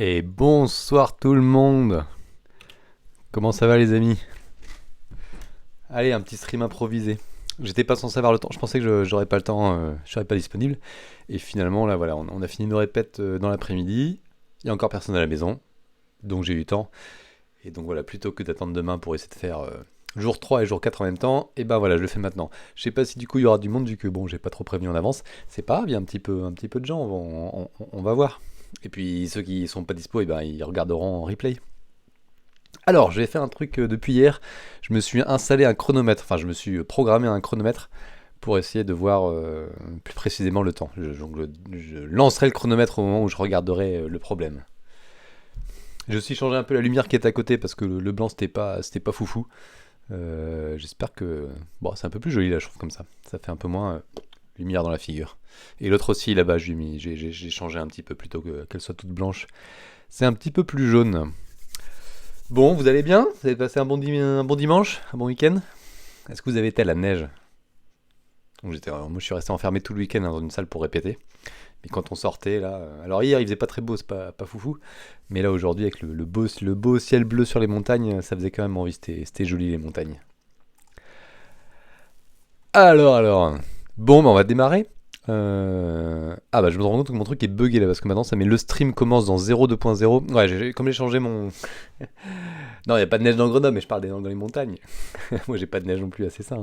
Et bonsoir tout le monde. Comment ça va les amis? Allez, un petit stream improvisé. J'étais pas censé avoir le temps, je pensais que j'aurais pas le temps, je serais pas disponible. Et finalement là voilà, on a fini nos répètes dans l'après-midi. Il y a encore personne à la maison, donc j'ai eu le temps. Et donc voilà, plutôt que d'attendre demain pour essayer de faire jour 3 et jour 4 en même temps, et bah voilà, je le fais maintenant. Je sais pas si du coup il y aura du monde vu que bon, j'ai pas trop prévenu en avance. C'est pas grave, il y a un petit peu de gens, on va voir. Et puis ceux qui sont pas dispo, et ben ils regarderont en replay. Alors, j'ai fait un truc depuis hier. Je me suis installé un chronomètre, enfin, je me suis programmé un chronomètre pour essayer de voir plus précisément le temps. Je lancerai le chronomètre au moment où je regarderai le problème. J'ai aussi changé un peu la lumière qui est à côté parce que le blanc c'était pas foufou. J'espère que. Bon, c'est un peu plus joli là, je trouve comme ça. Ça fait un peu moins lumière dans la figure. Et l'autre aussi là-bas, j'ai changé un petit peu plutôt qu'elle soit toute blanche. C'est un petit peu plus jaune. Bon, vous allez bien? Vous avez passé un bon dimanche? Un bon week-end? Est-ce que vous avez été à la neige? Donc moi, je suis resté enfermé tout le week-end dans une salle pour répéter. Mais quand on sortait, là. Alors, hier, il faisait pas très beau, c'est pas foufou. Mais là, aujourd'hui, avec le beau ciel bleu sur les montagnes, ça faisait quand même envie. C'était joli, les montagnes. Alors. Bon, bah, on va démarrer. Ah, bah, je me rends compte que mon truc est bugué là, parce que maintenant, ça met le stream commence dans 0.2.0. Ouais, comme j'ai changé mon. Non, il n'y a pas de neige dans Grenoble, mais je parle des dans les montagnes. Moi, j'ai pas de neige non plus, c'est ça,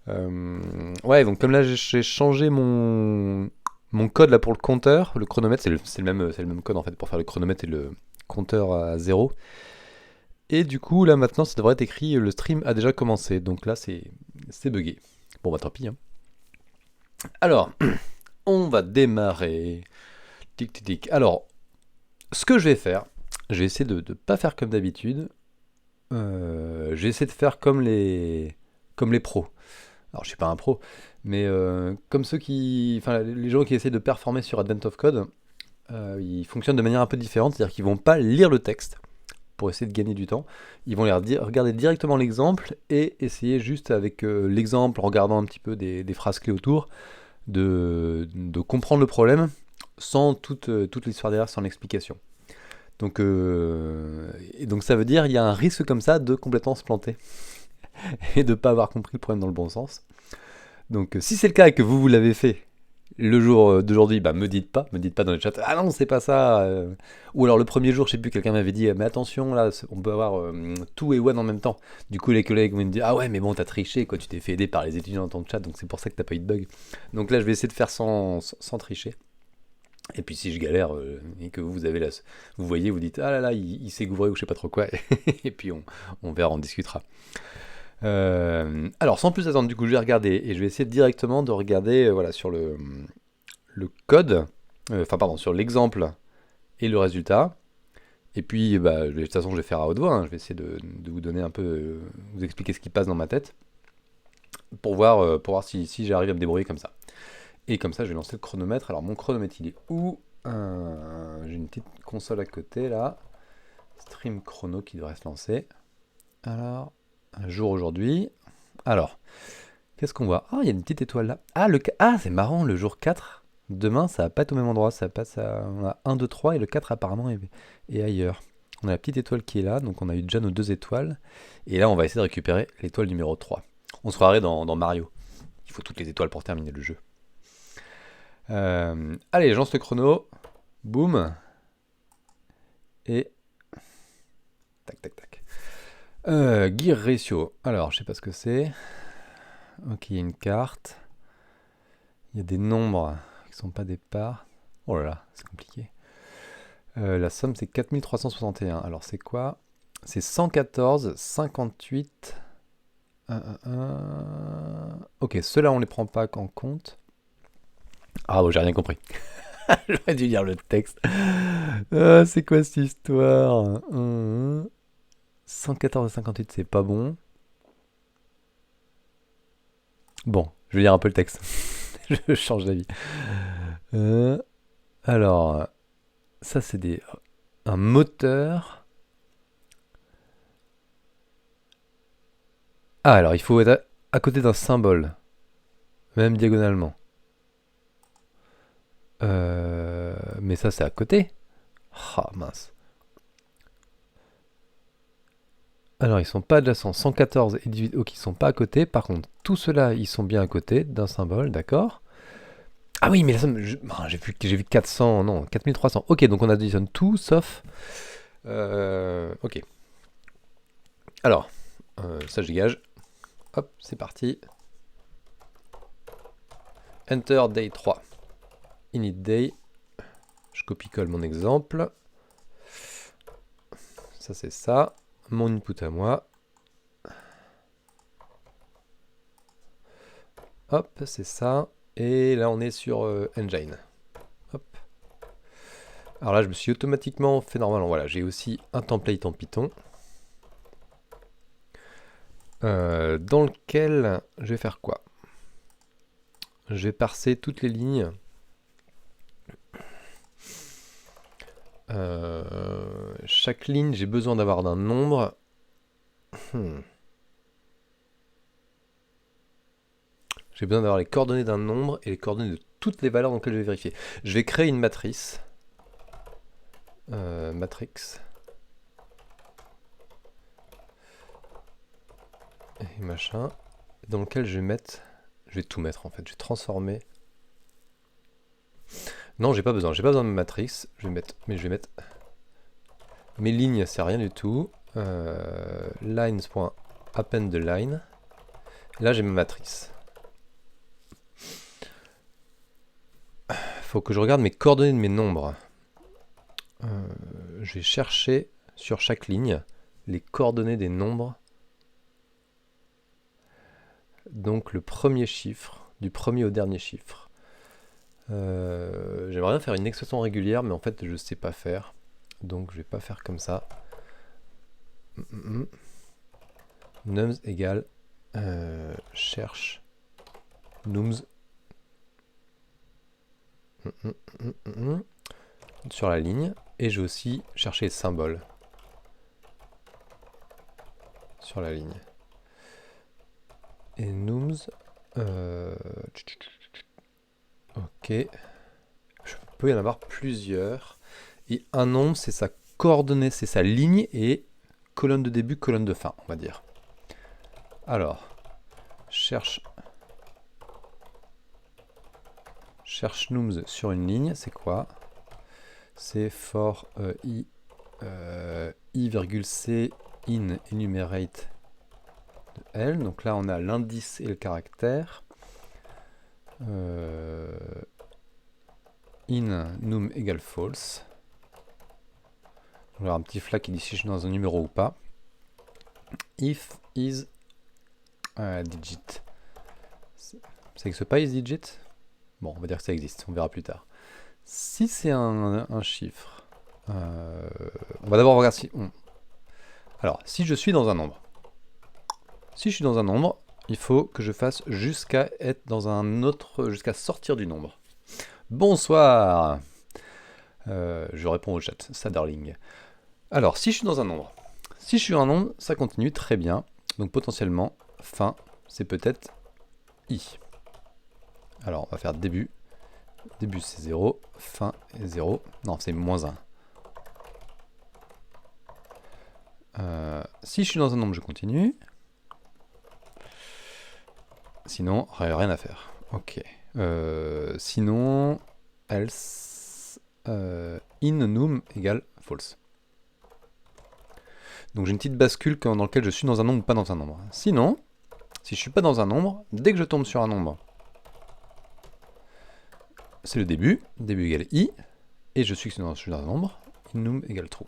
hein. Ouais, donc comme là, j'ai changé mon code là pour le compteur, le chronomètre, c'est le même code en fait pour faire le chronomètre et le compteur à zéro. Et du coup, là maintenant, ça devrait être écrit le stream a déjà commencé. Donc là, c'est buggé. Bon, bah tant pis, hein. Alors, on va démarrer. Tic tic tic. Alors, ce que je vais faire, je vais essayer de ne pas faire comme d'habitude. Je vais essayer de faire comme les pros. Alors je suis pas un pro, mais comme enfin les gens qui essaient de performer sur Advent of Code, ils fonctionnent de manière un peu différente, c'est-à-dire qu'ils vont pas lire le texte pour essayer de gagner du temps. Ils vont regarder directement l'exemple et essayer juste avec l'exemple, en regardant un petit peu des phrases clés autour, de comprendre le problème sans toute l'histoire derrière, sans l'explication. Donc ça veut dire il y a un risque comme ça de complètement se planter et de pas avoir compris le problème dans le bon sens. Donc si c'est le cas et que vous l'avez fait le jour d'aujourd'hui, bah me dites pas dans le chat, ah non c'est pas ça. Ou alors le premier jour, je sais plus, quelqu'un m'avait dit, mais attention là, on peut avoir tout et one en même temps. Du coup les collègues vont me dire, ah ouais mais bon t'as triché quoi, tu t'es fait aider par les étudiants dans ton chat, donc c'est pour ça que t'as pas eu de bug. Donc là je vais essayer de faire sans tricher. Et puis si je galère et que vous avez vous voyez, vous dites, ah là là il s'est gouvré ou je sais pas trop quoi, et puis on verra, on discutera. Alors, sans plus attendre, du coup, je vais regarder et je vais essayer directement de regarder voilà, sur le code, enfin, pardon, sur l'exemple et le résultat. Et puis, bah, de toute façon, je vais faire à haute voix, hein. Je vais essayer de vous donner un peu, vous expliquer ce qui passe dans ma tête pour voir si j'arrive à me débrouiller comme ça. Et comme ça, je vais lancer le chronomètre. Alors, mon chronomètre, il est où? J'ai une petite console à côté là. Stream chrono qui devrait se lancer. Alors, un jour aujourd'hui. Alors, qu'est-ce qu'on voit? Ah, il y a une petite étoile là. Ah, c'est marrant, le jour 4. Demain, ça va pas être au même endroit. Ça passe à. On a 1, 2, 3 et le 4 apparemment est ailleurs. On a la petite étoile qui est là, donc on a eu déjà nos 2 étoiles. Et là, on va essayer de récupérer l'étoile numéro 3. On se croirait dans Mario. Il faut toutes les étoiles pour terminer le jeu. Allez, je lance le chrono. Boum. Et. Tac, tac, tac. Gear ratio. Alors, je sais pas ce que c'est. Ok, il y a une carte. Il y a des nombres qui sont pas des parts. Oh là là, c'est compliqué. La somme, c'est 4361. Alors, c'est quoi? C'est 114, 58. Ok, ceux-là, on les prend pas en compte. Ah, bon, j'ai rien compris. J'aurais dû lire le texte. C'est quoi cette histoire? 114 et 58, c'est pas bon. Bon, je vais lire un peu le texte. Je change d'avis. Alors, ça c'est un moteur. Ah, alors il faut être à côté d'un symbole, même diagonalement. Mais ça c'est à côté. Ah mince. Alors ils sont pas adjacents, 114 et 18, ok, ils sont pas à côté. Par contre, tous ceux-là, ils sont bien à côté d'un symbole, d'accord. Ah oui, mais la somme, j'ai vu 400, non, 4300. Ok, donc on additionne tout sauf... ok. Alors, ça je dégage. Hop, c'est parti. Enter day 3. Init day. Je copie-colle mon exemple. Ça c'est ça. Mon input à moi. Hop, c'est ça. Et là on est sur Engine. Hop. Alors là je me suis automatiquement fait normalement. Voilà, j'ai aussi un template en Python. Dans lequel je vais faire quoi? Je vais parser toutes les lignes. Chaque ligne, j'ai besoin d'avoir d'un nombre. J'ai besoin d'avoir les coordonnées d'un nombre et les coordonnées de toutes les valeurs dans lesquelles je vais vérifier. Je vais créer une matrice. Matrix. Et machin. Dans lequel je vais mettre... Je vais tout mettre en fait. Je vais transformer... Non, j'ai pas besoin de matrice. Je vais mettre... Mais je vais mettre... Mes lignes, c'est rien du tout. Lines.append de line. Là, j'ai ma matrice. Faut que je regarde mes coordonnées de mes nombres. Je vais chercher sur chaque ligne les coordonnées des nombres. Donc le premier chiffre, du premier au dernier chiffre. J'aimerais bien faire une expression régulière, mais en fait je sais pas faire. Donc je vais pas faire comme ça. Nums égale cherche nums sur la ligne. Et je vais aussi chercher les symboles sur la ligne. Et nums... ok. Je peux y en avoir plusieurs. Et un nombre, c'est sa coordonnée, c'est sa ligne et colonne de début, colonne de fin, on va dire. Alors, cherche nums sur une ligne, c'est quoi? C'est for i,c in enumerate de L. Donc là, on a l'indice et le caractère. In num égale false. On va avoir un petit flag qui dit si je suis dans un numéro ou pas. If is digit. Ça n'existe pas is digit? Bon, on va dire que ça existe, on verra plus tard. Si c'est un chiffre, on va d'abord regarder si... Alors, si je suis dans un nombre. Si je suis dans un nombre, il faut que je fasse jusqu'à être dans un autre... jusqu'à sortir du nombre. Bonsoir. Je réponds au chat, ça darling. Alors, si je suis dans un nombre. Si je suis un nombre, ça continue très bien. Donc potentiellement, fin, c'est peut-être i. Alors, on va faire début. Début, c'est 0. Fin est 0. Non, c'est moins 1. Si je suis dans un nombre, je continue. Sinon, rien à faire. Ok. Sinon, else in num égale false. Donc j'ai une petite bascule dans laquelle je suis dans un nombre ou pas dans un nombre. Sinon, si je suis pas dans un nombre, dès que je tombe sur un nombre, c'est le début. Début égale i. Et je suis dans un nombre. In num égale true.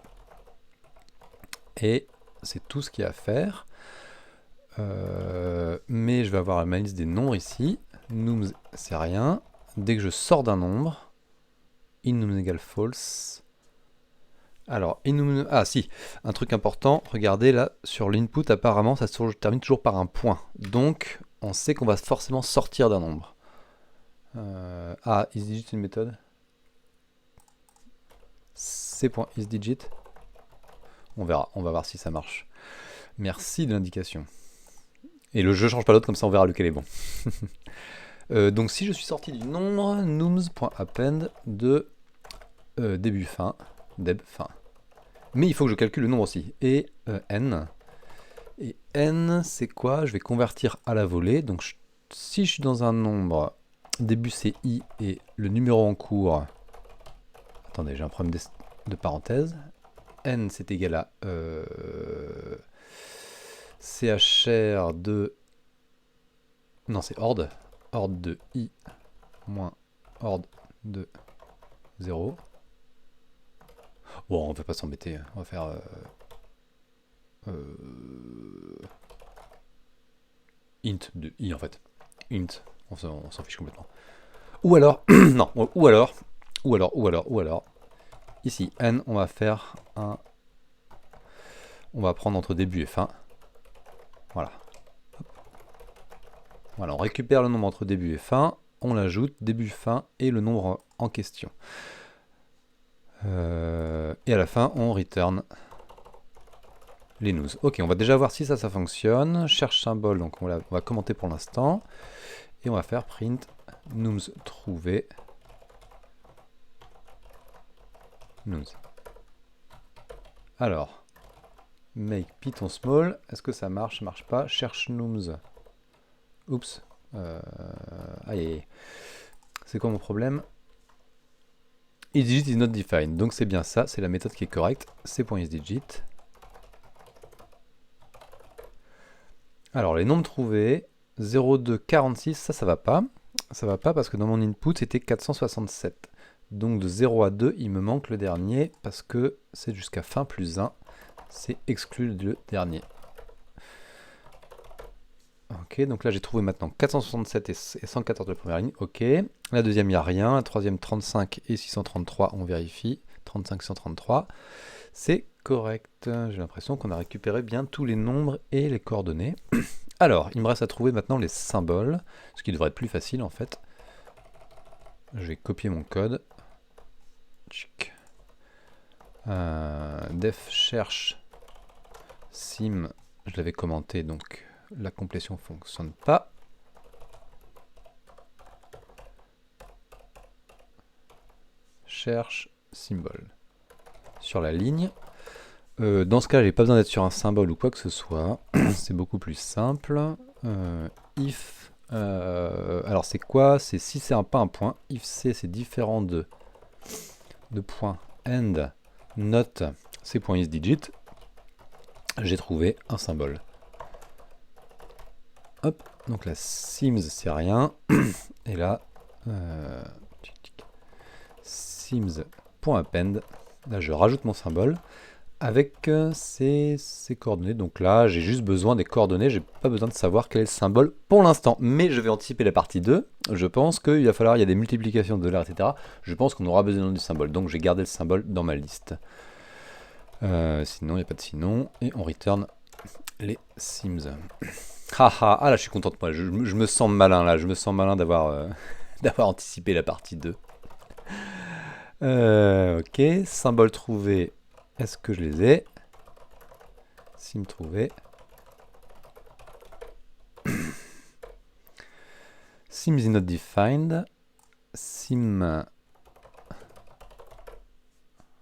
Et c'est tout ce qu'il y a à faire. Mais je vais avoir ma liste des nombres ici. Nums, c'est rien. Dès que je sors d'un nombre, in num égale false. Alors, in num... Ah si, un truc important, regardez là, sur l'input, apparemment, ça se termine toujours par un point. Donc, on sait qu'on va forcément sortir d'un nombre. isDigit, c'est une méthode. C.isDigit. On verra, on va voir si ça marche. Merci de l'indication. Et le jeu change pas l'autre, comme ça on verra lequel est bon. Donc si je suis sorti du nombre, nums.append de début fin. deb fin. Mais il faut que je calcule le nombre aussi. Et n. Et n, c'est quoi? Je vais convertir à la volée. Donc si je suis dans un nombre, début c'est i et le numéro en cours. Attendez, j'ai un problème de parenthèse. N c'est égal à CHR de... Non, c'est ord. Ord de i moins ord de 0. Bon, on ne va pas s'embêter. On va faire... int de i en fait. Int, on s'en fiche complètement. Ou alors, non, ou alors, ici, n, on va faire un... On va prendre entre début et fin. Voilà. Voilà, on récupère le nombre entre début et fin, on l'ajoute, début, fin, et le nombre en question. Et à la fin, on return les news. Ok, on va déjà voir si ça fonctionne. Cherche symbole, donc on va commenter pour l'instant. Et on va faire print news trouvé. News. Alors, make Python small. Est-ce que ça marche? Ça marche pas. Cherche news. Oups. Aïe. C'est quoi mon problème? isDigit is not defined. Donc c'est bien ça, c'est la méthode qui est correcte. C'est .isDigit. Alors les nombres trouvés, 0, 2, 46, ça va pas. Ça va pas parce que dans mon input c'était 467. Donc de 0 à 2, il me manque le dernier parce que c'est jusqu'à fin plus 1. C'est exclu le dernier. Ok, donc là j'ai trouvé maintenant 467 et 114 de la première ligne. Ok. La deuxième, il n'y a rien. La troisième, 35 et 633, on vérifie. 35, 633. C'est correct. J'ai l'impression qu'on a récupéré bien tous les nombres et les coordonnées. Alors, il me reste à trouver maintenant les symboles, ce qui devrait être plus facile en fait. Je vais copier mon code. Def cherche sim, je l'avais commenté, donc la complétion ne fonctionne pas. Cherche symbole sur la ligne. Dans ce cas, j'ai pas besoin d'être sur un symbole ou quoi que ce soit. C'est beaucoup plus simple. If. Alors c'est quoi? C'est si c'est pas un point. If c'est différent de point end not c'est .isDigit. J'ai trouvé un symbole. Hop. Donc là sims c'est rien. Et là sims.append. Là je rajoute mon symbole avec ces coordonnées. Donc là, j'ai juste besoin des coordonnées, j'ai pas besoin de savoir quel est le symbole pour l'instant. Mais je vais anticiper la partie 2. Je pense qu'il va falloir, il y a des multiplications de dollars, etc. Je pense qu'on aura besoin du symbole. Donc j'ai gardé le symbole dans ma liste. Sinon, il n'y a pas de sinon. Et on return les sims. Ah là, je suis content de moi. Je me sens malin là. Je me sens malin d'avoir d'avoir anticipé la partie 2. Ok, symbole trouvé. Est-ce que je les ai? Sim trouvé. Sim is not defined. Sim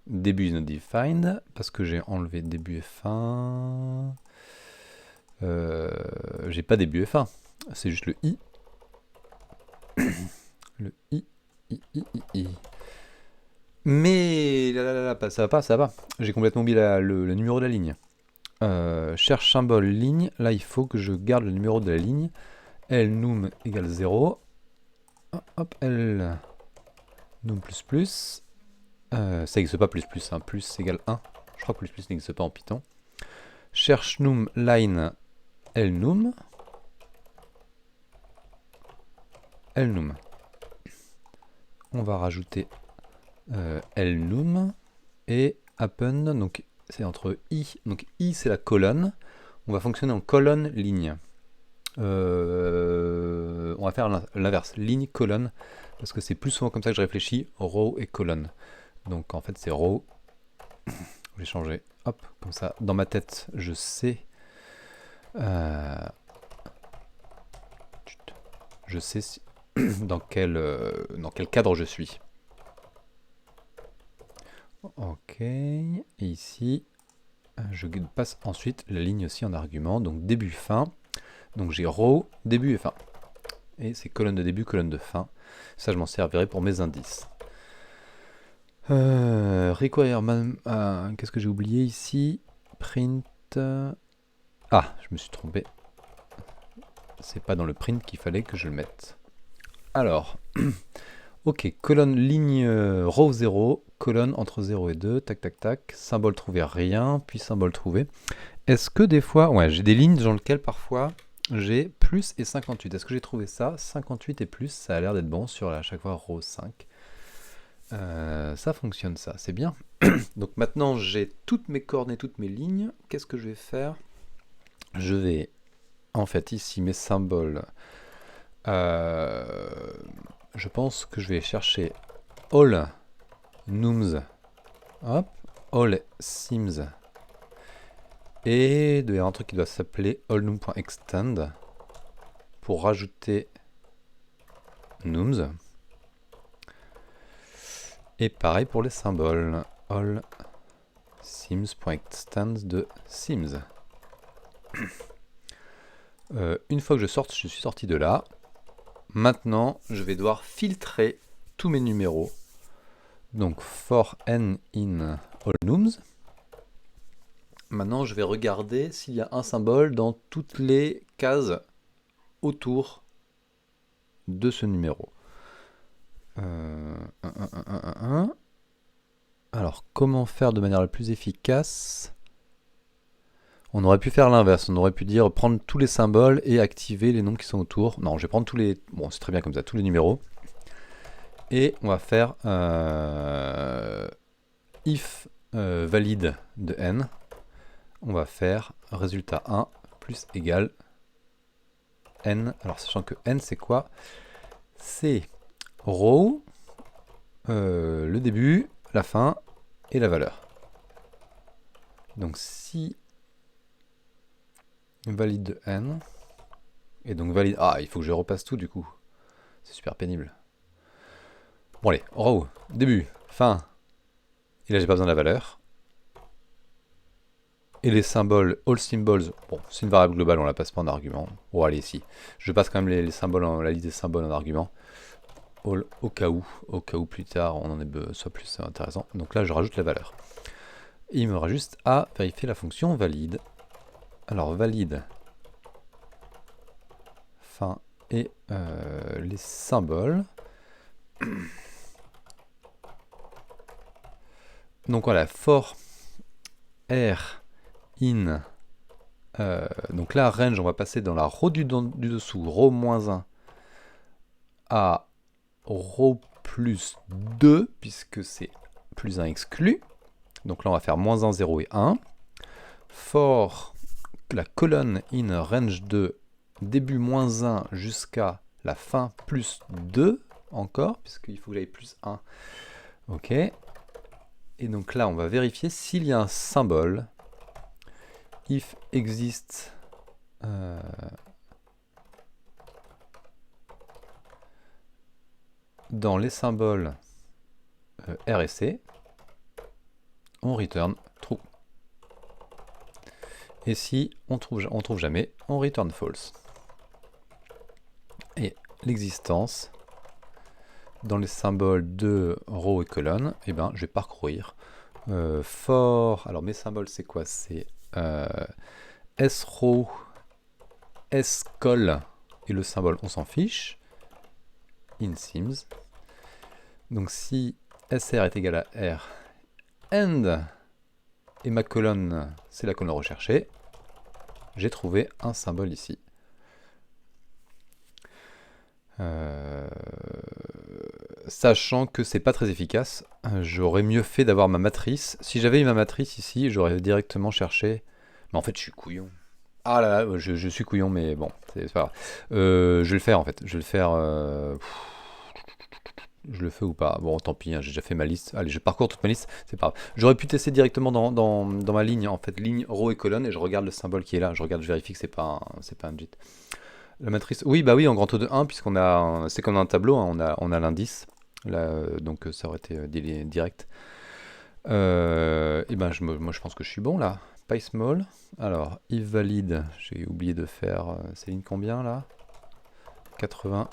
début is not defined. Parce que j'ai enlevé début et fin. J'ai pas début et fin. C'est juste le i. Le i. Mais là, ça va pas. J'ai complètement oublié le numéro de la ligne. Cherche symbole ligne. Là, il faut que je garde le numéro de la ligne. L num égale 0. Hop, L num plus plus. Ça n'existe pas plus plus. Hein. Plus égale 1. Je crois que plus plus n'existe pas en Python. Cherche num line L num. L num. On va rajouter L num et append, donc c'est entre i, donc i c'est la colonne, on va fonctionner en colonne ligne. On va faire l'inverse, ligne colonne, parce que c'est plus souvent comme ça que je réfléchis, row et colonne. Donc en fait c'est row, je vais changer, hop, comme ça dans ma tête je sais si, dans quel cadre je suis. Ok. Et ici, je passe ensuite la ligne aussi en argument. Donc début, fin. Donc j'ai row, début et fin. Et c'est colonne de début, colonne de fin. Ça, je m'en servirai pour mes indices. Requirement. Qu'est-ce que j'ai oublié ici? Print. Ah, je me suis trompé. C'est pas dans le print qu'il fallait que je le mette. Alors, ok, colonne ligne row 0, colonne entre 0 et 2, tac tac tac, symbole trouvé rien, puis symbole trouvé. Est-ce que des fois, ouais, j'ai des lignes dans lesquelles parfois j'ai plus et 58. Est-ce que j'ai trouvé ça? 58 et plus, ça a l'air d'être bon sur à chaque fois row 5. Ça fonctionne ça, c'est bien. Donc maintenant j'ai toutes mes coordonnées, toutes mes lignes. Qu'est-ce que je vais faire? Je vais, en fait ici mes symboles, je pense que je vais chercher all nums, hop, all sims, et il doit y avoir un truc qui doit s'appeler allnum.extend pour rajouter nums. Et pareil pour les symboles, all sims.extend de sims. Une fois que je suis sorti de là. Maintenant, je vais devoir filtrer tous mes numéros. Donc, for n in all nums. Maintenant, je vais regarder s'il y a un symbole dans toutes les cases autour de ce numéro. Alors, comment faire de manière la plus efficace? On aurait pu faire l'inverse, on aurait pu dire prendre tous les symboles et activer les nombres qui sont autour. Non, je vais prendre tous les... Bon, c'est très bien comme ça, tous les numéros. Et on va faire if valide de n. On va faire résultat 1 plus égal n. Alors, sachant que n, c'est quoi? C'est row, le début, la fin et la valeur. Donc, si valide de n, et donc valide... Ah, il faut que je repasse tout du coup. C'est super pénible. Bon allez, row, début, fin. Et là j'ai pas besoin de la valeur. Et les symboles, all symbols, bon c'est une variable globale, on la passe pas en argument. Bon allez si, je passe quand même les symboles, la liste des symboles en argument. All au cas où plus tard on en ait soit plus intéressant. Donc là je rajoute la valeur. Et il me aura juste à vérifier la fonction valide. Alors valide, fin et les symboles. Donc voilà, for r in, donc là range, on va passer dans la row du dessous, row -1 à row plus 2, puisque c'est plus 1 exclu. Donc là on va faire -1, 0 et 1. For la colonne in range 2, début -1 jusqu'à la fin plus 2 encore, puisqu'il faut que j'aille plus 1. Ok. Et donc là, on va vérifier s'il y a un symbole. If existe dans les symboles R et C, on return true. Et si on trouve jamais, on return false. Et l'existence dans les symboles de row et colonne, eh ben, je vais parcourir. For, alors mes symboles c'est quoi? C'est srow, scol et le symbole on s'en fiche. In sims. Donc si sr est égal à r, and et ma colonne c'est la colonne recherchée, j'ai trouvé un symbole ici. Sachant que c'est pas très efficace, j'aurais mieux fait d'avoir ma matrice. Si j'avais eu ma matrice ici, j'aurais directement cherché. Mais en fait, je suis couillon. Ah là là, je suis couillon, mais bon, c'est pas grave. Je vais le faire en fait. Je vais le faire. Je le fais ou pas? Bon, tant pis, hein, j'ai déjà fait ma liste. Allez, je parcours toute ma liste, c'est pas grave. J'aurais pu tester directement dans ma ligne, en fait, ligne, row et colonne, et je regarde le symbole qui est là. Je vérifie que c'est pas un JIT. La matrice, oui, bah oui, en grand O de 1, puisqu'on a, c'est comme un tableau, hein, on a l'indice, là, donc ça aurait été direct. Et ben moi je pense que je suis bon là. PySmall. Alors, if valide, j'ai oublié de faire. C'est ligne combien là? 80.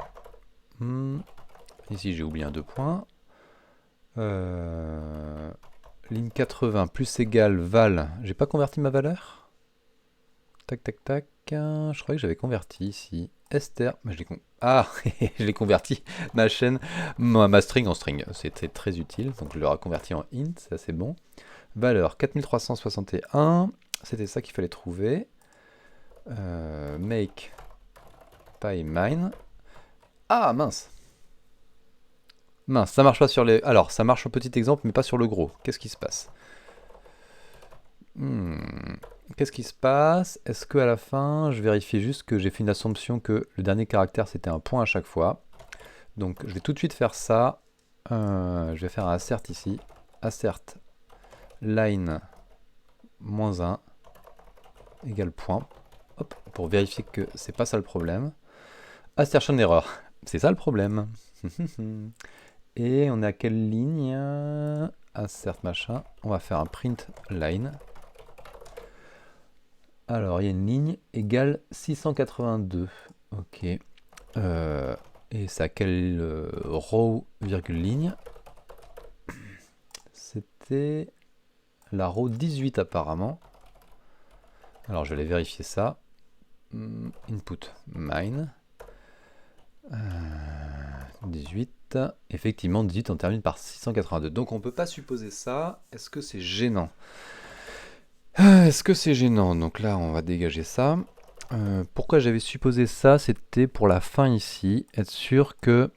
Ici j'ai oublié un 2 points. Ligne 80 plus égale val. J'ai pas converti ma valeur? Tac tac tac. Je croyais que j'avais converti ici. Esther. Ah, je l'ai converti. Ma chaîne, ma string en string. C'était très utile. Donc je l'aurai converti en int. Ça c'est bon. Valeur 4361. C'était ça qu'il fallait trouver. Make PyMine. Ah mince. Mince, ça marche pas sur les... Alors, ça marche au petit exemple, mais pas sur le gros. Qu'est-ce qui se passe? Qu'est-ce qui se passe? Est-ce qu'à la fin, je vérifie juste que j'ai fait une assumption que le dernier caractère, c'était un point à chaque fois. Donc, je vais tout de suite faire ça. Je vais faire un assert ici. Assert line -1 égale point. Hop, pour vérifier que c'est pas ça le problème. Assertion error. C'est ça le problème. Et on est à quelle ligne? Assert machin. On va faire un print line. Alors, il y a une ligne égale 682. Ok. Et c'est à quelle row, virgule ligne? C'était la row 18 apparemment. Alors, je vais aller vérifier ça. Input mine. 18. Effectivement, 18, on termine par 682. Donc, on ne peut pas supposer ça. Est-ce que c'est gênant? Est-ce que c'est gênant? Donc là, on va dégager ça. Pourquoi j'avais supposé ça? C'était pour la fin ici. Être sûr que...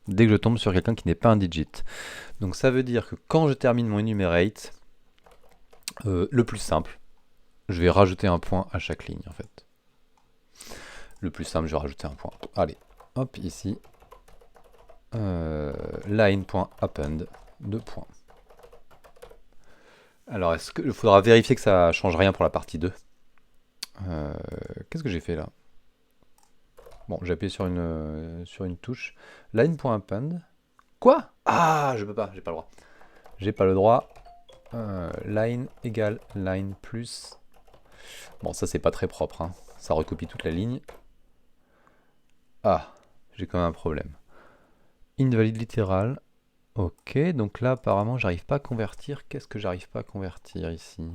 dès que je tombe sur quelqu'un qui n'est pas un digit. Donc ça veut dire que quand je termine mon enumerate, le plus simple, je vais rajouter un point à chaque ligne en fait. Le plus simple, je vais rajouter un point. Allez, hop, ici. Line.append, 2 points. Alors, est-ce qu'il faudra vérifier que ça change rien pour la partie 2? Qu'est-ce que j'ai fait là? Bon, j'ai appuyé sur une touche. Line.append. Quoi? Ah, je peux pas, j'ai pas le droit. J'ai pas le droit. Line égale line plus. Bon, ça c'est pas très propre, hein. Ça recopie toute la ligne. Ah, j'ai quand même un problème. Invalide littéral. Ok, donc là apparemment j'arrive pas à convertir. Qu'est-ce que j'arrive pas à convertir ici?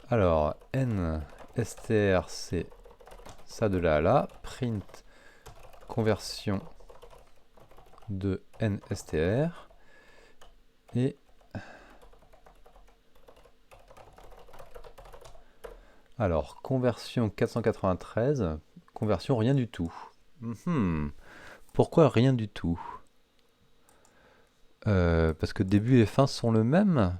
Alors, n str c'est ça de là à là. Print conversion de nstr. Et alors, conversion 493, conversion rien du tout. Pourquoi rien du tout? Parce que début et fin sont le même.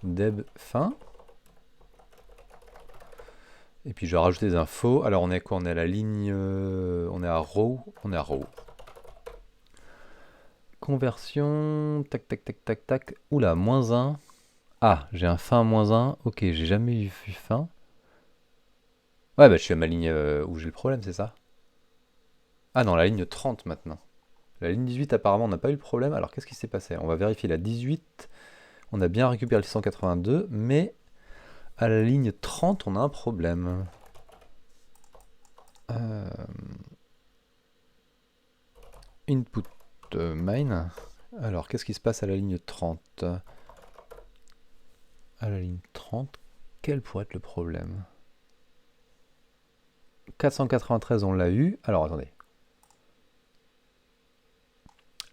Deb fin. Et puis je vais rajouter des infos. Alors on est à quoi? On est à la ligne... on est à row. On est à row. Conversion... Tac, tac, tac, tac, tac. Oula, -1. Ah, j'ai un fin -1. Ok, j'ai jamais eu fin. Ouais, bah je suis à ma ligne où j'ai le problème, c'est ça? Ah non, la ligne 30 maintenant. La ligne 18, apparemment, on n'a pas eu le problème. Alors, qu'est-ce qui s'est passé? On va vérifier la 18. On a bien récupéré le 182, mais à la ligne 30, on a un problème. Input mine. Alors, qu'est-ce qui se passe à la ligne 30? À la ligne 30, quel pourrait être le problème? 493, on l'a eu. Alors, attendez.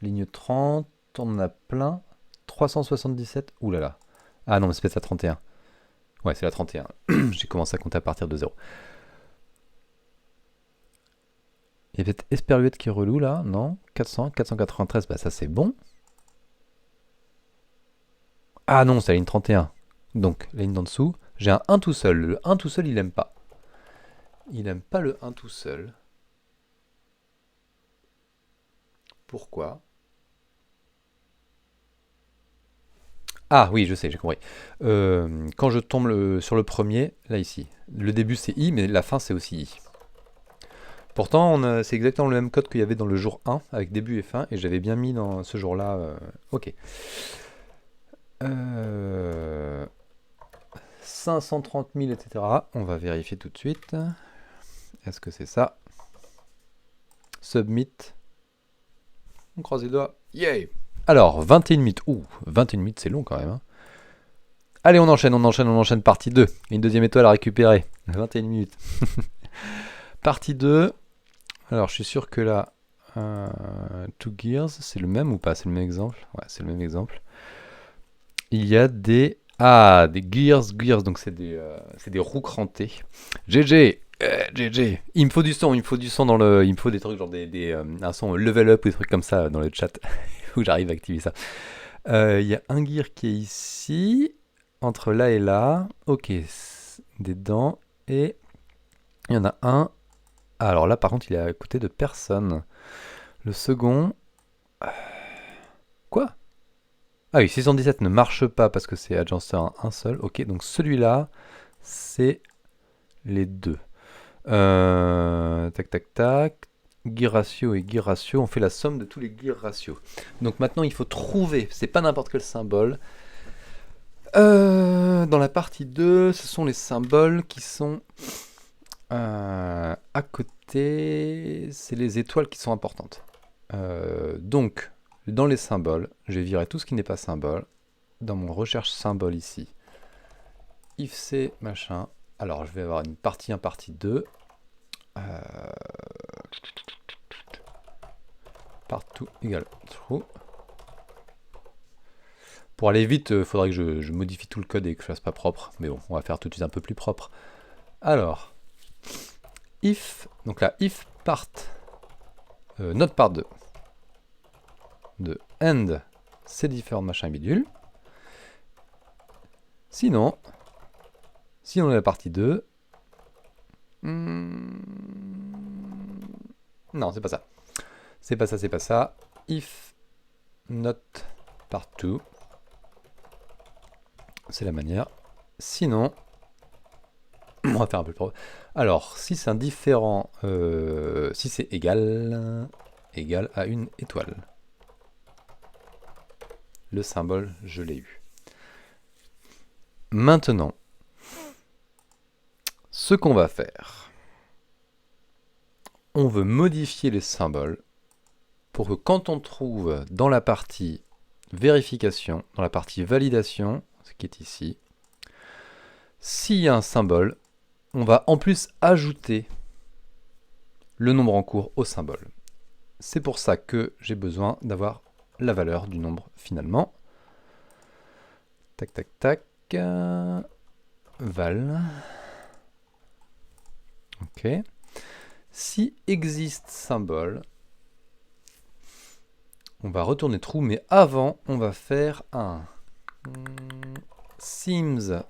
Ligne 30, on en a plein. 377, oulala. Ah non, mais c'est peut-être la 31. Ouais, c'est la 31. J'ai commencé à compter à partir de 0. Il y a peut-être Esperluette qui est relou là, non? 400, 493, bah ça c'est bon. Ah non, c'est la ligne 31. Donc, la ligne d'en dessous, j'ai un 1 tout seul. Le 1 tout seul, il aime pas. Il aime pas le 1 tout seul. Pourquoi? Ah oui, je sais, j'ai compris. Quand je tombe sur le premier, là ici, le début c'est I, mais la fin c'est aussi I. Pourtant, c'est exactement le même code qu'il y avait dans le jour 1, avec début et fin, et j'avais bien mis dans ce jour-là. Ok. 530 000, etc. On va vérifier tout de suite. Est-ce que c'est ça? Submit. On croise les doigts. Yay! Alors, 21 minutes. Ouh, 21 minutes, c'est long quand même. Hein. Allez, on enchaîne. Partie 2. Une deuxième étoile à récupérer. 21 minutes. Partie 2. Alors, je suis sûr que là, Two Gears, c'est le même ou pas? C'est le même exemple? Ouais, c'est le même exemple. Il y a des... Ah, des Gears. Donc, c'est des roues crantées. GG! GG! Il me faut du son dans le... Il me faut des trucs genre un son level up ou des trucs comme ça dans le chat. Où j'arrive à activer ça. Il y a un gear qui est ici. Entre là et là. Ok. Des dents. Et il y en a un. Alors là, par contre, il est à côté de personne. Le second... Quoi? Ah oui, 617 ne marche pas parce que c'est agencer un seul. Ok, donc celui-là, c'est les deux. Tac. Gear ratio et gear ratio, on fait la somme de tous les gear ratios. Donc maintenant, il faut trouver, c'est pas n'importe quel symbole. Dans la partie 2, ce sont les symboles qui sont à côté. C'est les étoiles qui sont importantes. Donc, dans les symboles, je vais virer tout ce qui n'est pas symbole. Dans mon recherche symbole ici, if c'est machin. Alors, je vais avoir une partie 1, partie 2. Partout égale true. Pour aller vite, il faudrait que je modifie tout le code et que je fasse pas propre. Mais bon, on va faire tout de suite un peu plus propre. Alors, if, donc là, if part, not part 2, de end, c'est différents machin bidule. Sinon, si on est la partie 2, non, c'est pas ça. C'est pas ça. If not part 2, c'est la manière. Sinon, on va faire un peu plus propre. Alors, si c'est indifférent, si c'est égal à une étoile. Le symbole, je l'ai eu. Maintenant, ce qu'on va faire, on veut modifier les symboles pour que quand on trouve dans la partie vérification, dans la partie validation, ce qui est ici, s'il y a un symbole, on va en plus ajouter le nombre en cours au symbole. C'est pour ça que j'ai besoin d'avoir la valeur du nombre finalement. Tac. Val. Ok. Si existe symbole, on va retourner true, mais avant, on va faire un seems.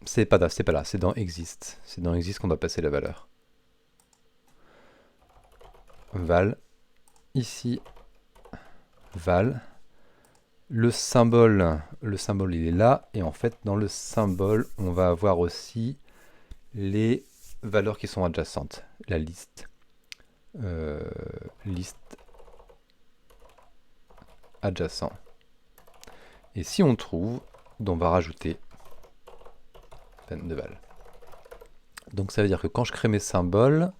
C'est pas là, c'est dans exist. C'est dans exist qu'on doit passer la valeur. Val. Ici, val. Le symbole il est là. Et en fait, dans le symbole, on va avoir aussi les valeurs qui sont adjacentes. La liste. Liste adjacent. Et si on trouve, on va rajouter de val. Donc ça veut dire que quand je crée mes symboles,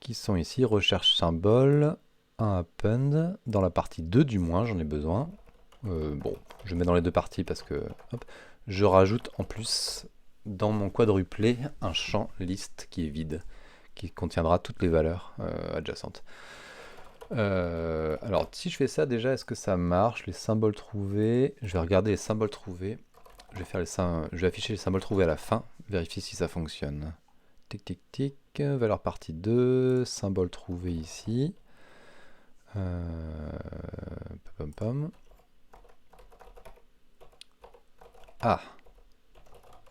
qui sont ici, recherche symbole, un append, dans la partie 2 du moins, j'en ai besoin. Bon, je mets dans les deux parties parce que hop, je rajoute en plus dans mon quadruplé un champ liste qui est vide, qui contiendra toutes les valeurs adjacentes. Alors si je fais ça déjà, est-ce que ça marche? Les symboles trouvés, je vais regarder les symboles trouvés. Je vais afficher les symboles trouvés à la fin, vérifier si ça fonctionne. Tic, valeur partie 2, symbole trouvé ici. Ah,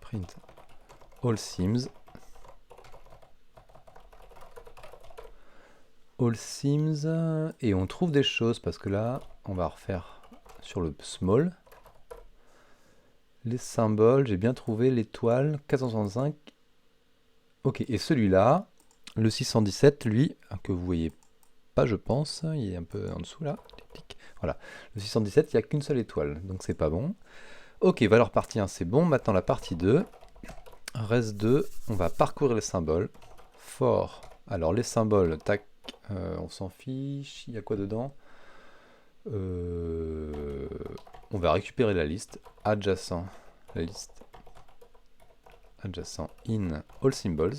print all seems. All seems, et on trouve des choses parce que là, on va refaire sur le small. Les symboles, j'ai bien trouvé l'étoile 465. Ok, et celui-là, le 617, lui, que vous voyez pas, je pense, il est un peu en dessous là. Voilà, le 617, il n'y a qu'une seule étoile, donc c'est pas bon. Ok, valeur partie 1, c'est bon. Maintenant la partie 2. Reste 2, on va parcourir les symboles. Fort. Alors les symboles, tac, on s'en fiche. Il y a quoi dedans? On va récupérer la liste. Adjacent, la liste. Adjacent, in, all symbols.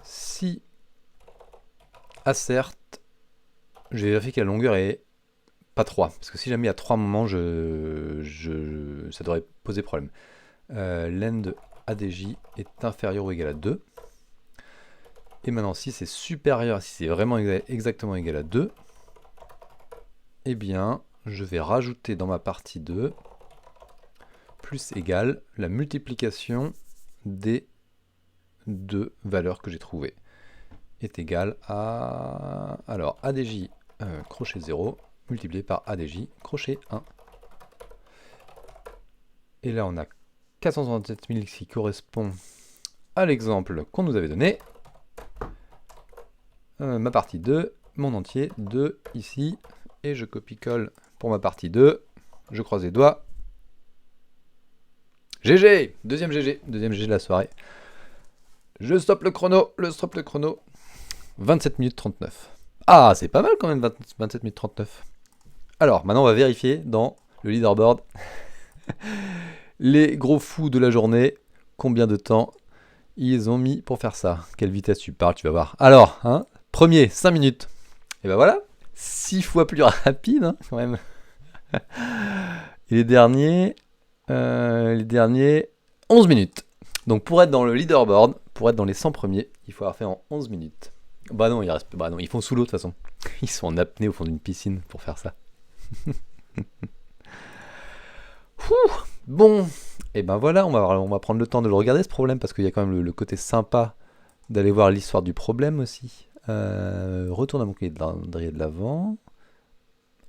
Si assert, je vais vérifier que la longueur est pas 3. Parce que si jamais il y a 3 moments, ça devrait poser problème. Len de ADJ est inférieur ou égal à 2. Et maintenant, si c'est supérieur, si c'est vraiment exactement égal à 2, eh bien, je vais rajouter dans ma partie 2 plus égal la multiplication des deux valeurs que j'ai trouvées est égal à... Alors, ADJ crochet 0 multiplié par ADJ crochet 1. Et là, on a 467 000 qui correspond à l'exemple qu'on nous avait donné. Ma partie 2, mon entier, 2 ici, et je copie-colle pour ma partie 2, je croise les doigts. GG, deuxième GG de la soirée. Je stoppe le chrono, 27 minutes 39. Ah, c'est pas mal quand même, 27 minutes 39. Alors, maintenant on va vérifier dans le leaderboard les gros fous de la journée, combien de temps ils ont mis pour faire ça. Quelle vitesse tu parles, tu vas voir. Alors, hein, premier, 5 minutes. Et ben voilà, 6 fois plus rapide, hein, quand même. Et les derniers, 11 minutes. Donc pour être dans le leaderboard, pour être dans les 100 premiers, il faut avoir fait en 11 minutes. Bah non, ils font sous l'eau de toute façon. Ils sont en apnée au fond d'une piscine pour faire ça. Bon, et ben voilà, on va prendre le temps de le regarder ce problème, parce qu'il y a quand même le côté sympa d'aller voir l'histoire du problème aussi. Retourne à mon calendrier de l'avant.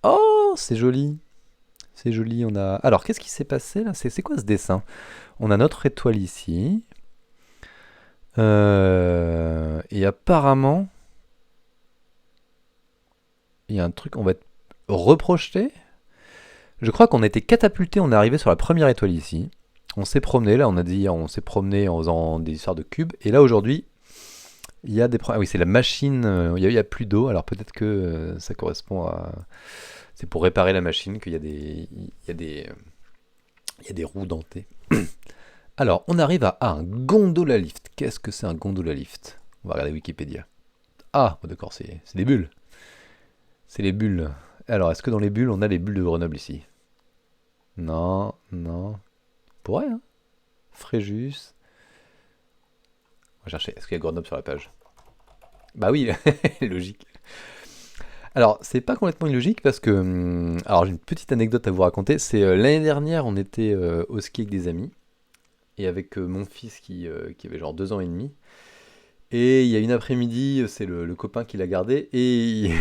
Oh, c'est joli. C'est joli, on a... Alors, qu'est-ce qui s'est passé là? C'est quoi ce dessin? On a notre étoile ici. Et apparemment... Il y a un truc, on va être reprojeté. Je crois qu'on a été catapulté, on est arrivé sur la première étoile ici. On s'est promené, là on s'est promené en faisant des histoires de cubes. Et là aujourd'hui, il y a des problèmes. Ah oui, c'est la machine, il y a plus d'eau, alors peut-être que ça correspond à... C'est pour réparer la machine qu'il y a des roues dentées. Alors, on arrive à un gondola lift. Qu'est-ce que c'est un gondola lift? On va regarder Wikipédia. Ah, oh, d'accord, c'est des bulles. C'est les bulles. Alors, est-ce que dans les bulles, on a les bulles de Grenoble ici? Non, non. Pourrait, hein. Fréjus. On va chercher. Est-ce qu'il y a Grenoble sur la page? Bah oui, logique. Alors, c'est pas complètement illogique parce que... alors, j'ai une petite anecdote à vous raconter. C'est l'année dernière, on était au ski avec des amis. Et avec mon fils qui avait genre 2 ans et demi. Et il y a une après-midi, c'est le copain qui l'a gardé. Et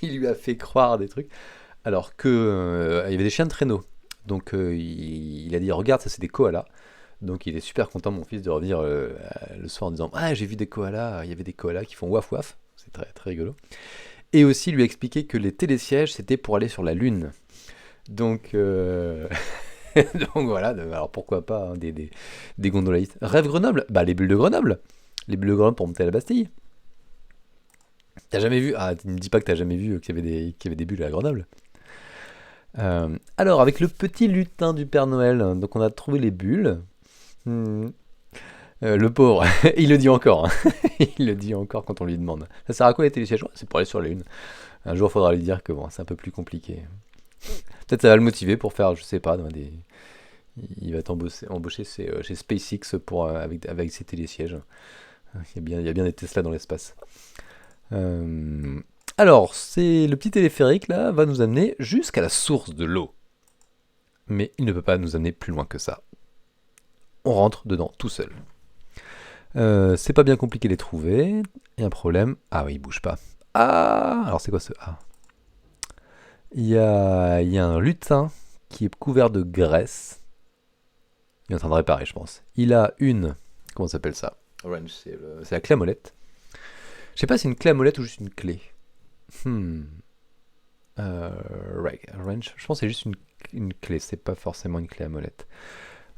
il lui a fait croire des trucs. Alors que il y avait des chiens de traîneau. Donc il a dit, regarde, ça c'est des koalas. Donc il est super content, mon fils, de revenir le soir en disant, ah, j'ai vu des koalas. Il y avait des koalas qui font waf waf. C'est très, très rigolo. Et aussi lui expliquer que les télésièges, c'était pour aller sur la Lune. Donc, donc voilà, alors pourquoi pas, hein, des gondolaïstes. Rêve Grenoble? Bah les bulles de Grenoble. Les bulles de Grenoble pour monter à la Bastille. T'as jamais vu? Ah, tu me dis pas que t'as jamais vu qu'il y avait des bulles à Grenoble. Alors, avec le petit lutin du Père Noël, donc on a trouvé les bulles. Le pauvre, il le dit encore. Hein. Il le dit encore quand on lui demande. Ça sert à quoi les télésièges? C'est pour aller sur la Lune. Un jour, il faudra lui dire que bon, c'est un peu plus compliqué. Peut-être ça va le motiver pour faire, je sais pas, il va être embauché chez SpaceX avec ses télésièges. Il y a bien des Tesla dans l'espace. Alors, c'est le petit téléphérique là va nous amener jusqu'à la source de l'eau. Mais il ne peut pas nous amener plus loin que ça. On rentre dedans tout seul. C'est pas bien compliqué de les trouver. Il y a un problème. Ah oui, il bouge pas. Ah, alors c'est quoi ce A? Il y a un lutin qui est couvert de graisse. Il est en train de réparer, je pense. Il a une... Comment ça s'appelle ça? Wrench, c'est la clé à molette. Je sais pas si c'est une clé à molette ou juste une clé. Hmm. Wrench, je pense que c'est juste une clé, c'est pas forcément une clé à molette.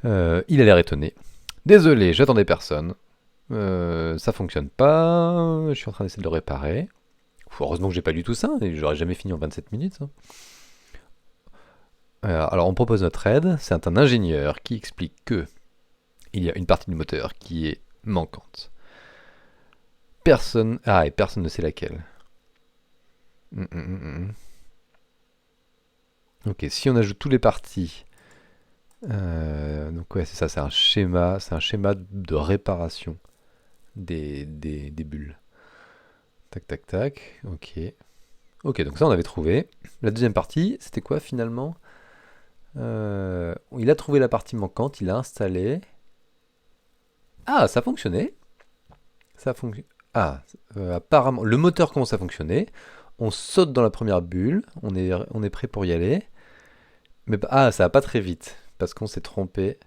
Il a l'air étonné. Désolé, j'attendais personne. Ça fonctionne pas. Je suis en train d'essayer de le réparer. Heureusement que j'ai pas du tout ça, et j'aurais jamais fini en 27 minutes. Hein. Alors on propose notre aide. C'est un ingénieur qui explique que il y a une partie du moteur qui est manquante. Et personne ne sait laquelle. Hum, hum, hum, hum. Ok, si on ajoute tous les parties, donc ouais, c'est ça, c'est un schéma de réparation des bulles. Tac, tac, tac. Ok. Ok, donc ça on avait trouvé. La deuxième partie, c'était quoi finalement? Il a trouvé la partie manquante, il a installé. Ah, ça fonctionnait. Ça fonctionne. Ah, apparemment, le moteur commence à fonctionner. On saute dans la première bulle. On est prêt pour y aller. Mais ça va pas très vite parce qu'on s'est trompé.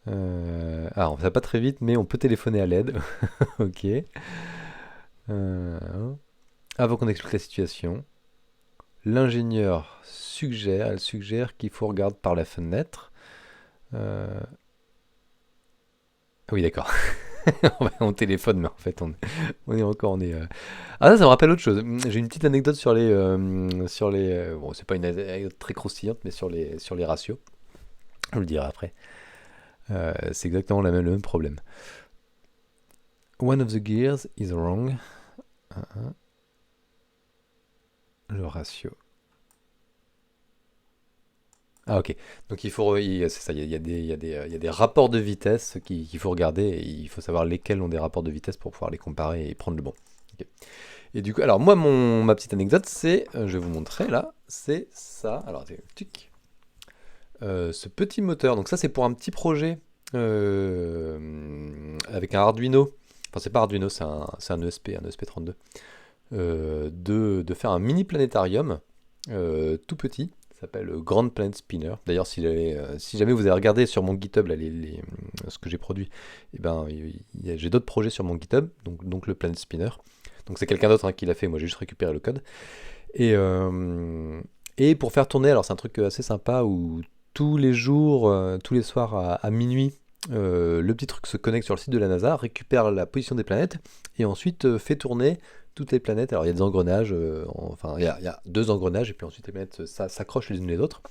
Ça va pas très vite, mais on peut téléphoner à l'aide. Ok. Avant qu'on explique la situation, elle suggère qu'il faut regarder par la fenêtre. Euh, Oui, d'accord. On téléphone, mais en fait, on est encore, on est. Ah ça me rappelle autre chose. J'ai une petite anecdote bon, c'est pas une anecdote très croustillante, mais sur les ratios. Je vous le dirai après. C'est exactement le même problème. One of the gears is wrong. Le ratio. Ah ok. Donc c'est ça. Il y a des rapports de vitesse qu'il faut regarder et il faut savoir lesquels ont des rapports de vitesse pour pouvoir les comparer et prendre le bon. Ok. Et du coup, alors moi, ma petite anecdote, c'est, je vais vous montrer là, c'est ça. Alors, tic. Ce petit moteur. Donc ça, c'est pour un petit projet avec un Arduino. Enfin, c'est pas Arduino, c'est un ESP32. De faire un mini planétarium tout petit. Ça s'appelle Grand Planet Spinner. D'ailleurs, si jamais vous avez regardé sur mon GitHub là, ce que j'ai produit, j'ai d'autres projets sur mon GitHub, donc le Planet Spinner. Donc c'est quelqu'un d'autre qui l'a fait, moi j'ai juste récupéré le code. Et pour faire tourner, alors c'est un truc assez sympa où tous les jours, tous les soirs à minuit, le petit truc se connecte sur le site de la NASA, récupère la position des planètes et ensuite fait tourner toutes les planètes. Alors il y a des engrenages, il y a deux engrenages et puis ensuite les planètes s'accrochent les unes les autres.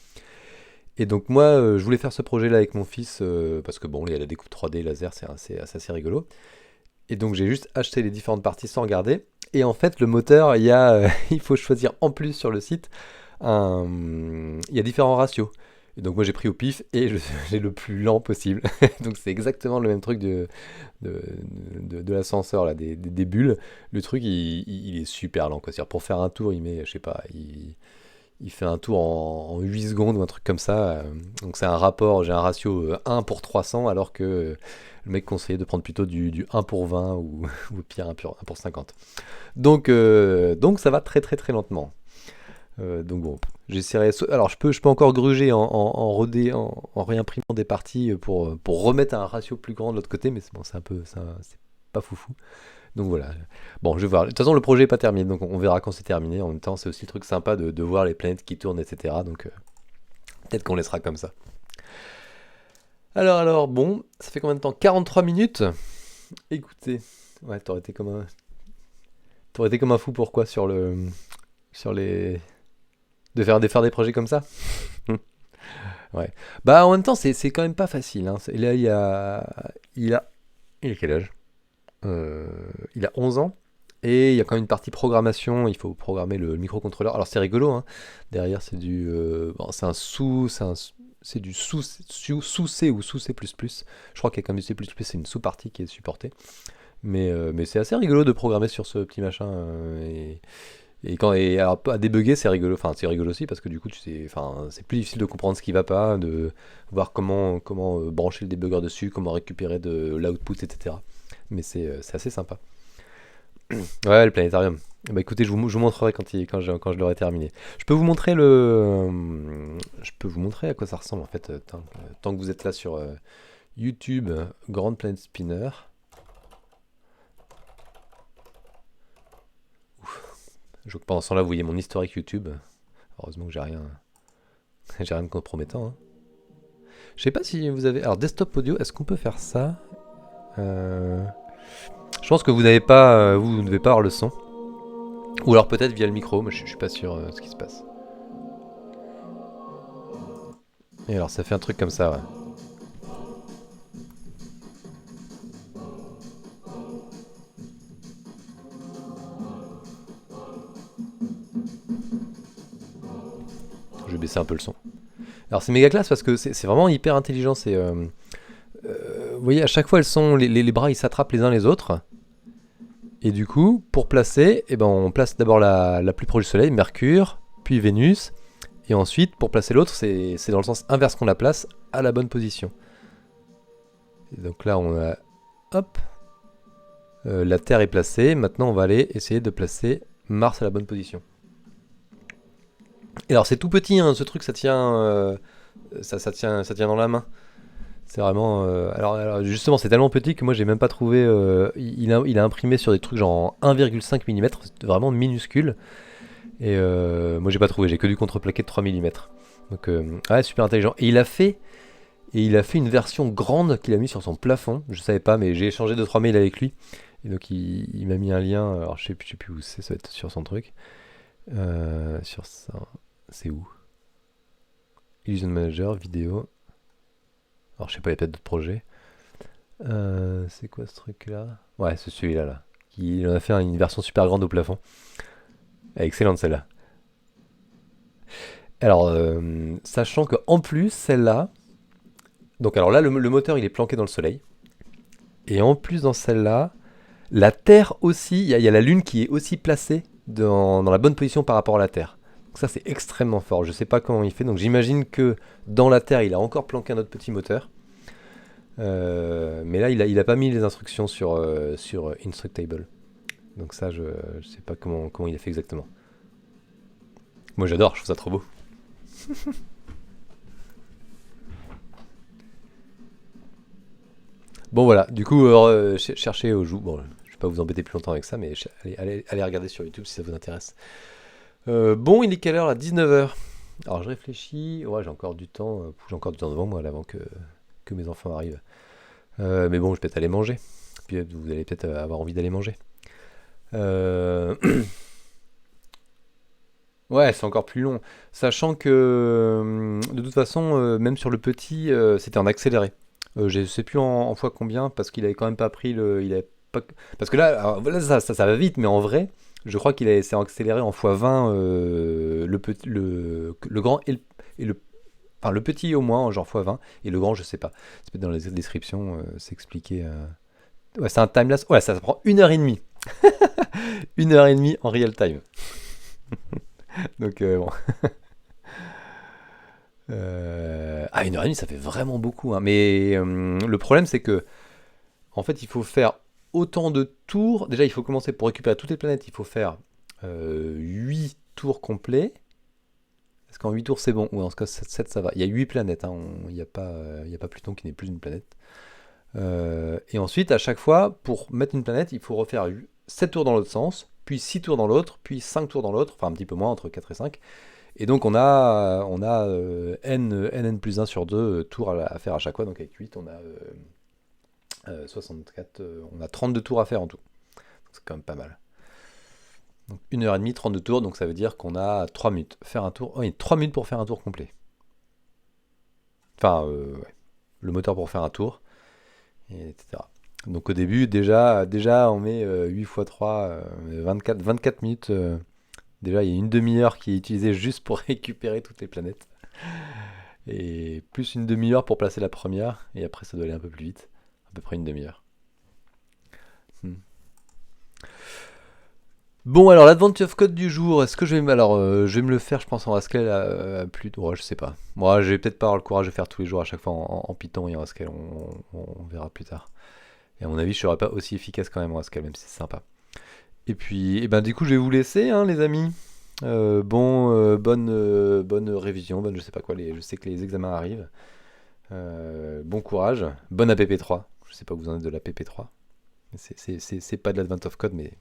Et donc moi je voulais faire ce projet là avec mon fils parce que bon, il y a la découpe 3D laser, c'est assez rigolo. Et donc j'ai juste acheté les différentes parties sans regarder. Et en fait le moteur, il faut choisir en plus sur le site, il y a différents ratios. Et donc moi j'ai pris au pif et j'ai le plus lent possible. Donc c'est exactement le même truc de l'ascenseur, là, des bulles. Le truc il est super lent, quoi. C'est-à-dire pour faire un tour, il met, je sais pas, il fait un tour en 8 secondes ou un truc comme ça. Donc j'ai un ratio 1 pour 300 alors que le mec conseillait de prendre plutôt du 1 pour 20 ou pire 1 pour 50. Donc ça va très très très lentement. Donc bon, j'essaierai. Alors je peux encore gruger en réimprimant des parties pour remettre un ratio plus grand de l'autre côté, mais c'est un peu c'est pas foufou. Donc voilà. Bon, je vais voir. De toute façon, le projet est pas terminé, donc on verra quand c'est terminé. En même temps, c'est aussi le truc sympa de voir les planètes qui tournent, etc. Donc peut-être qu'on laissera comme ça. Alors, bon, ça fait combien de temps? 43 minutes. Écoutez, ouais, t'aurais été comme un fou. Pourquoi sur les de faire des projets comme ça? Ouais. Bah en même temps, c'est quand même pas facile. Hein. Là, il a quel âge? Il a 11 ans. Et il y a quand même une partie programmation, il faut programmer le microcontrôleur. Alors c'est rigolo, hein. Derrière c'est c'est du sous C ou sous C++. Je crois qu'il y a quand même du C++, c'est une sous-partie qui est supportée. Mais c'est assez rigolo de programmer sur ce petit machin. Alors, à débugger, c'est rigolo. Enfin, c'est rigolo aussi parce que du coup, c'est plus difficile de comprendre ce qui va pas, de voir comment brancher le débugger dessus, comment récupérer de l'output, etc. Mais c'est assez sympa. Ouais, le planétarium. Bah écoutez, je vous montrerai quand je l'aurai terminé. Je peux vous montrer je peux vous montrer à quoi ça ressemble en fait, tant que vous êtes là sur YouTube, Grande Planet Spinner. Pendant ce temps-là, vous voyez mon historique YouTube. Heureusement que j'ai rien, j'ai rien de compromettant, hein. Je sais pas si vous avez. Alors, desktop audio, est-ce qu'on peut faire ça? Euh, Je pense que vous n'avez pas, vous ne devez pas avoir le son. Ou alors peut-être via le micro, mais je suis pas sûr ce qui se passe. Et alors, ça fait un truc comme ça, ouais. Je vais baisser un peu le son. Alors, c'est méga classe parce que c'est vraiment hyper intelligent. Vous voyez, à chaque fois, les bras ils s'attrapent les uns les autres. Et du coup, pour placer, eh ben, on place d'abord la plus proche du Soleil, Mercure, puis Vénus. Et ensuite, pour placer l'autre, c'est dans le sens inverse qu'on la place, à la bonne position. Et donc là, on a... Hop. La Terre est placée. Maintenant, on va aller essayer de placer Mars à la bonne position. Et alors, c'est tout petit, hein, ce truc, ça tient, ça tient dans la main. C'est vraiment... alors, justement, c'est tellement petit que moi, j'ai même pas trouvé... il a imprimé sur des trucs genre en 1,5 mm, c'est vraiment minuscule. Et moi, j'ai pas trouvé, j'ai que du contreplaqué de 3 mm. Donc, ouais, super intelligent. Et il a fait une version grande qu'il a mis sur son plafond. Je savais pas, mais j'ai échangé 2-3 mails avec lui. Et donc, il m'a mis un lien. Alors, je sais plus où c'est, ça va être sur son truc. Sur ça. C'est où? Illusion Manager, vidéo. Alors, je sais pas, il y a peut-être d'autres projets. C'est quoi ce truc-là? Ouais, c'est celui-là, là. Il en a fait une version super grande au plafond. Excellente celle-là. Alors, sachant que en plus, celle-là. Donc, alors là, le moteur, il est planqué dans le soleil. Et en plus, dans celle-là, la Terre aussi, il y a la Lune qui est aussi placée dans la bonne position par rapport à la Terre. Donc ça, c'est extrêmement fort. Je sais pas comment il fait. Donc j'imagine que dans la Terre, il a encore planqué un autre petit moteur. Mais là, il a pas mis les instructions sur Instructable. Donc ça, je sais pas comment il a fait exactement. Moi, j'adore, je trouve ça trop beau. Bon, voilà. Du coup, cherchez au joue. Bon, je vais pas vous embêter plus longtemps avec ça, mais allez regarder sur YouTube si ça vous intéresse. Bon, il est quelle heure là? 19h. Alors, je réfléchis. Ouais, j'ai encore du temps devant moi là, avant que mes enfants arrivent. Mais bon, je vais peut-être aller manger. Puis vous allez peut-être avoir envie d'aller manger. Euh, Ouais, c'est encore plus long. Sachant que de toute façon, même sur le petit, c'était en accéléré. Je sais plus en fois combien, parce qu'il avait quand même pas pris le. Il avait pas... Parce que là, alors, là, ça va vite, mais en vrai, je crois c'est en accéléré en fois 20 le grand et le. Enfin, le petit au moins, genre fois 20, et le grand, je sais pas. C'est peut-être dans les descriptions, c'est expliqué. Ouais, c'est un timelapse. Ouais, ça prend 1 heure et demie. 1 heure et demie en real time. Donc, bon. 1 heure et demie, ça fait vraiment beaucoup, hein. Mais le problème, c'est que, en fait, il faut faire autant de tours. Déjà, il faut commencer pour récupérer toutes les planètes. Il faut faire 8 tours complets. Est-ce qu'en 8 tours, c'est bon? Ou en ce cas, 7, ça va. Il y a 8 planètes, hein. Il y a pas Pluton qui n'est plus une planète. Et ensuite, à chaque fois, pour mettre une planète, il faut refaire 7 tours dans l'autre sens, puis 6 tours dans l'autre, puis 5 tours dans l'autre, enfin un petit peu moins, entre 4 et 5. Et donc on a n plus 1 sur 2 tours à faire à chaque fois. Donc avec 8, on a 64, on a 32 tours à faire en tout. C'est quand même pas mal. Donc 1 heure et demie, 32 tours, donc ça veut dire qu'on a 3 minutes. Faire un tour. Oui, 3 minutes pour faire un tour complet. Enfin, ouais. Le moteur pour faire un tour, etc. Donc au début, déjà on met 8 x 3, 24 minutes. Déjà, il y a une demi-heure qui est utilisée juste pour récupérer toutes les planètes. Et plus une demi-heure pour placer la première. Et après, ça doit aller un peu plus vite. À peu près une demi-heure. Hmm. Bon, alors l'Adventure of Code du jour, est-ce que je vais me... Alors, je vais me le faire, je pense, en Haskell plus... Ouais, je sais pas. Moi, je vais peut-être pas avoir le courage de faire tous les jours à chaque fois en Python et en Haskell. On verra plus tard. Et à mon avis, je serai pas aussi efficace quand même en Haskell, même si c'est sympa. Et puis, du coup, je vais vous laisser, hein, les amis. Bonne révision, bonne je sais pas quoi. Je sais que les examens arrivent. Bon courage. Bonne APP3. Je sais pas où vous en êtes de la PP3. C'est pas de l'Advent of Code, mais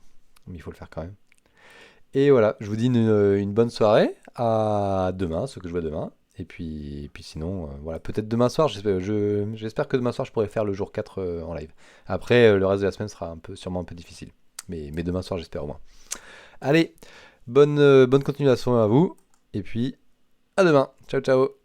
il faut le faire quand même. Et voilà, je vous dis une bonne soirée. À demain, ceux que je vois demain. Et puis sinon, voilà, peut-être demain soir. J'espère que demain soir, je pourrai faire le jour 4 en live. Après, le reste de la semaine sera sûrement un peu difficile. Mais demain soir, j'espère au moins. Allez, bonne continuation à vous. Et puis, à demain. Ciao, ciao.